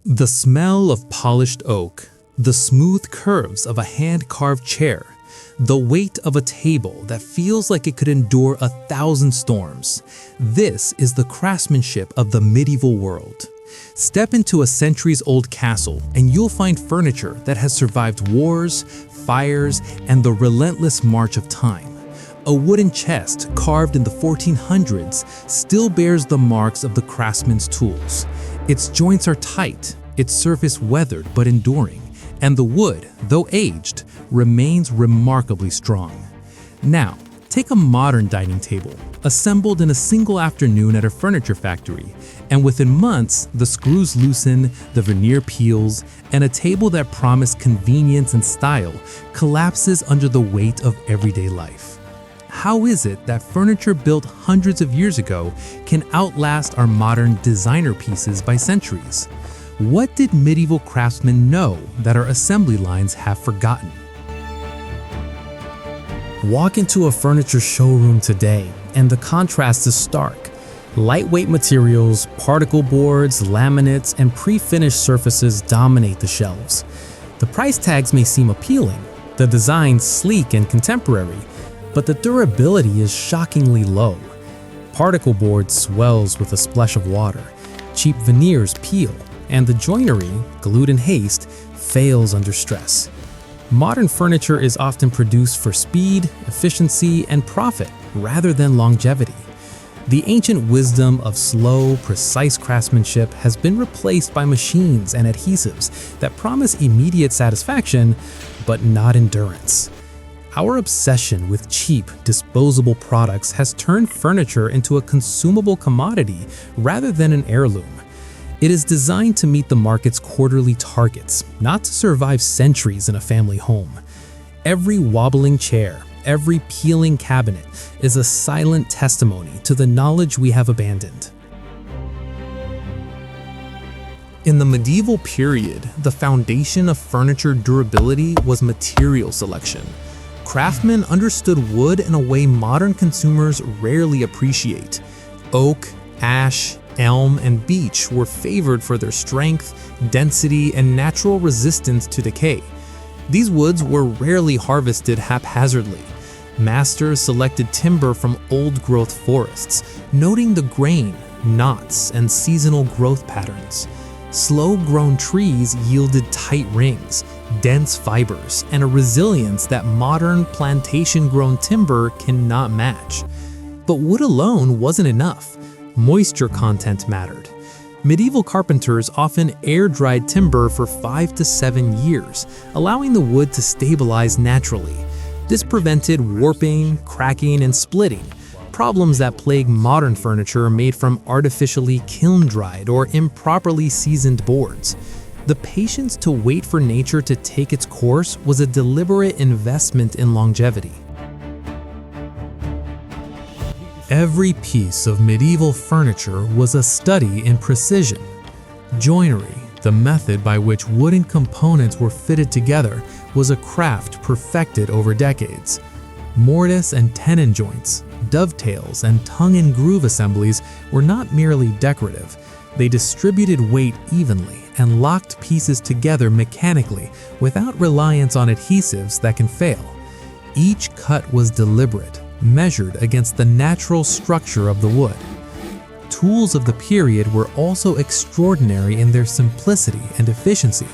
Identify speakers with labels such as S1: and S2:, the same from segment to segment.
S1: The smell of polished oak, the smooth curves of a hand-carved chair, the weight of a table that feels like it could endure 1,000 storms. This is the craftsmanship of the medieval world. Step into a centuries-old castle and you'll find furniture that has survived wars, fires, and the relentless march of time. A wooden chest carved in the 1400s still bears the marks of the craftsman's tools. Its joints are tight, its surface weathered but enduring, and the wood, though aged, remains remarkably strong. Now, take a modern dining table, assembled in a single afternoon at a furniture factory, and within months, the screws loosen, the veneer peels, and a table that promised convenience and style collapses under the weight of everyday life. How is it that furniture built hundreds of years ago can outlast our modern designer pieces by centuries? What did medieval craftsmen know that our assembly lines have forgotten?
S2: Walk into a furniture showroom today, and the contrast is stark. Lightweight materials, particle boards, laminates, and pre-finished surfaces dominate the shelves. The price tags may seem appealing, the design sleek and contemporary, but the durability is shockingly low. Particle board swells with a splash of water, cheap veneers peel, and the joinery, glued in haste, fails under stress. Modern furniture is often produced for speed, efficiency, and profit rather than longevity. The ancient wisdom of slow, precise craftsmanship has been replaced by machines and adhesives that promise immediate satisfaction, but not endurance. Our obsession with cheap, disposable products has turned furniture into a consumable commodity rather than an heirloom. It is designed to meet the market's quarterly targets, not to survive centuries in a family home. Every wobbling chair, every peeling cabinet is a silent testimony to the knowledge we have abandoned.
S1: In the medieval period, the foundation of furniture durability was material selection. Craftsmen understood wood in a way modern consumers rarely appreciate. Oak, ash, elm, and beech were favored for their strength, density, and natural resistance to decay. These woods were rarely harvested haphazardly. Masters selected timber from old-growth forests, noting the grain, knots, and seasonal growth patterns. Slow-grown trees yielded tight rings, dense fibers, and a resilience that modern plantation-grown timber cannot match. But wood alone wasn't enough. Moisture content mattered. Medieval carpenters often air-dried timber for 5 to 7 years, allowing the wood to stabilize naturally. This prevented warping, cracking, and splitting, problems that plague modern furniture made from artificially kiln-dried or improperly seasoned boards. The patience to wait for nature to take its course was a deliberate investment in longevity. Every piece of medieval furniture was a study in precision. Joinery, the method by which wooden components were fitted together, was a craft perfected over decades. Mortise and tenon joints, dovetails, and tongue-and-groove assemblies were not merely decorative. They distributed weight evenly and locked pieces together mechanically without reliance on adhesives that can fail. Each cut was deliberate, measured against the natural structure of the wood. Tools of the period were also extraordinary in their simplicity and efficiency.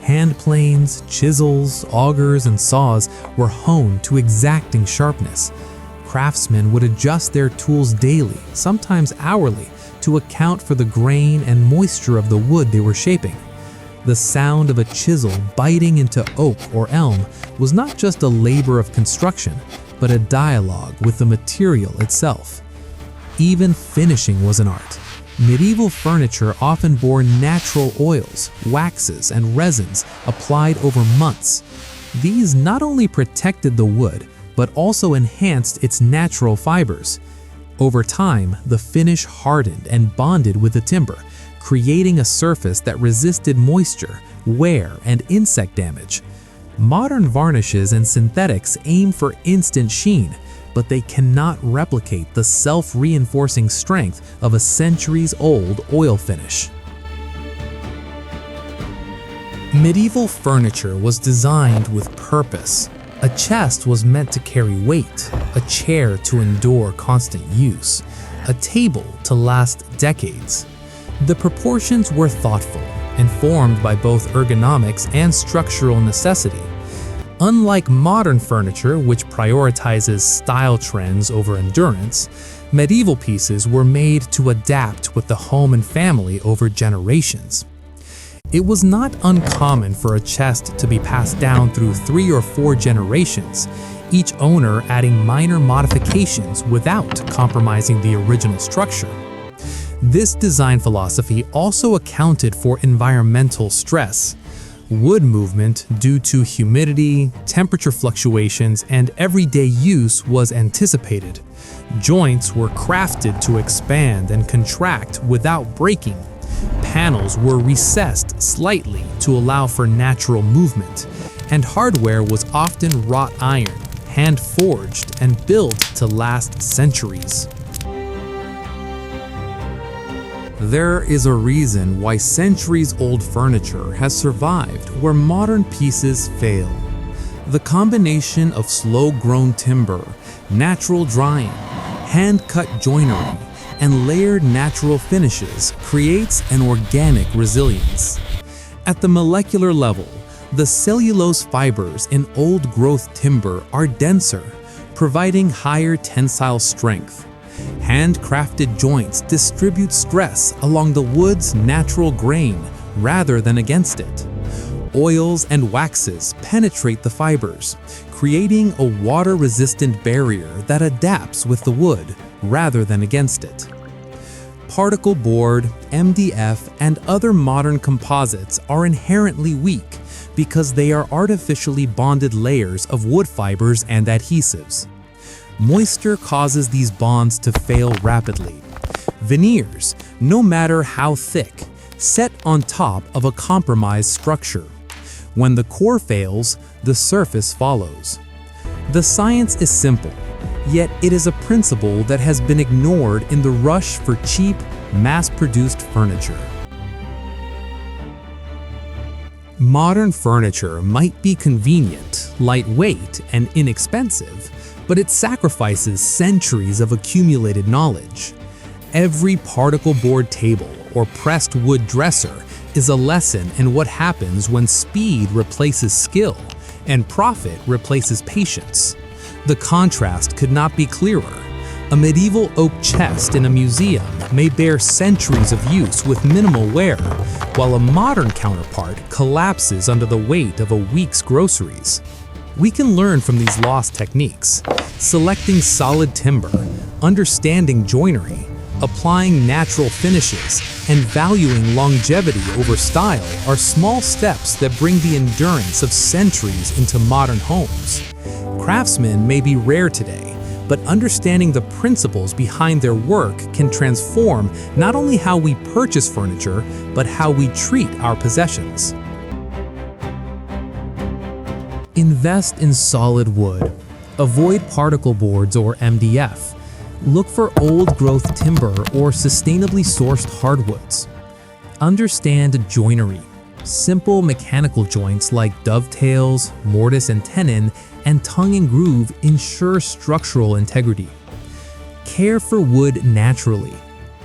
S1: Hand planes, chisels, augers, and saws were honed to exacting sharpness. Craftsmen would adjust their tools daily, sometimes hourly, to account for the grain and moisture of the wood they were shaping. The sound of a chisel biting into oak or elm was not just a labor of construction, but a dialogue with the material itself. Even finishing was an art. Medieval furniture often bore natural oils, waxes, and resins applied over months. These not only protected the wood, but also enhanced its natural fibers. Over time, the finish hardened and bonded with the timber, creating a surface that resisted moisture, wear, and insect damage. Modern varnishes and synthetics aim for instant sheen, but they cannot replicate the self-reinforcing strength of a centuries-old oil finish. Medieval furniture was designed with purpose. A chest was meant to carry weight, a chair to endure constant use, a table to last decades. The proportions were thoughtful, informed by both ergonomics and structural necessity. Unlike modern furniture, which prioritizes style trends over endurance, medieval pieces were made to adapt with the home and family over generations. It was not uncommon for a chest to be passed down through 3 or 4 generations, each owner adding minor modifications without compromising the original structure. This design philosophy also accounted for environmental stress. Wood movement due to humidity, temperature fluctuations, and everyday use was anticipated. Joints were crafted to expand and contract without breaking. Panels were recessed slightly to allow for natural movement, and hardware was often wrought iron, hand-forged, and built to last centuries. There is a reason why centuries-old furniture has survived where modern pieces fail. The combination of slow-grown timber, natural drying, hand-cut joinery, and layered natural finishes creates an organic resilience. At the molecular level, the cellulose fibers in old-growth timber are denser, providing higher tensile strength. Handcrafted joints distribute stress along the wood's natural grain rather than against it. Oils and waxes penetrate the fibers, creating a water-resistant barrier that adapts with the wood rather than against it. Particle board, MDF, and other modern composites are inherently weak because they are artificially bonded layers of wood fibers and adhesives. Moisture causes these bonds to fail rapidly. Veneers, no matter how thick, set on top of a compromised structure. When the core fails, the surface follows. The science is simple, yet it is a principle that has been ignored in the rush for cheap, mass-produced furniture. Modern furniture might be convenient, lightweight, and inexpensive, but it sacrifices centuries of accumulated knowledge. Every particle board table or pressed wood dresser is a lesson in what happens when speed replaces skill and profit replaces patience. The contrast could not be clearer. A medieval oak chest in a museum may bear centuries of use with minimal wear, while a modern counterpart collapses under the weight of a week's groceries. We can learn from these lost techniques. Selecting solid timber, understanding joinery, applying natural finishes, and valuing longevity over style are small steps that bring the endurance of centuries into modern homes. Craftsmen may be rare today, but understanding the principles behind their work can transform not only how we purchase furniture, but how we treat our possessions. Invest in solid wood. Avoid particle boards or MDF. Look for old-growth timber or sustainably sourced hardwoods. Understand joinery. Simple mechanical joints like dovetails, mortise and tenon, and tongue and groove ensure structural integrity. Care for wood naturally.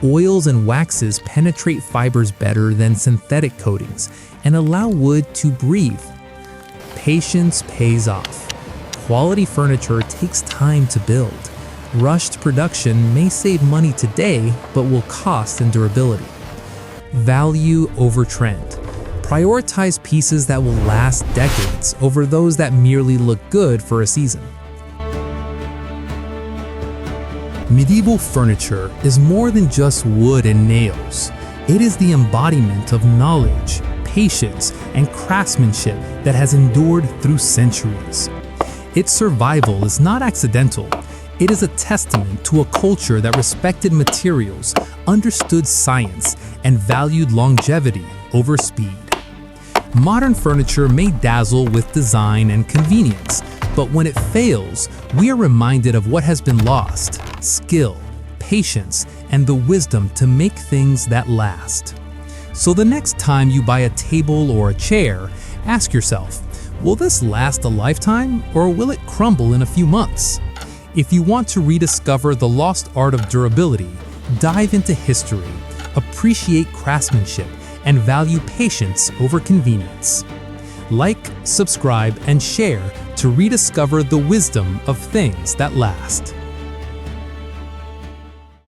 S1: Oils and waxes penetrate fibers better than synthetic coatings and allow wood to breathe. Patience pays off. Quality furniture takes time to build. Rushed production may save money today, but will cost in durability. Value over trend. Prioritize pieces that will last decades over those that merely look good for a season. Medieval furniture is more than just wood and nails. It is the embodiment of knowledge, patience, and craftsmanship that has endured through centuries. Its survival is not accidental. It is a testament to a culture that respected materials, understood science, and valued longevity over speed. Modern furniture may dazzle with design and convenience, but when it fails, we are reminded of what has been lost: skill, patience, and the wisdom to make things that last. So the next time you buy a table or a chair, ask yourself, will this last a lifetime or will it crumble in a few months? If you want to rediscover the lost art of durability, dive into history, appreciate craftsmanship, and value patience over convenience. Like, subscribe, and share to rediscover the wisdom of things that last.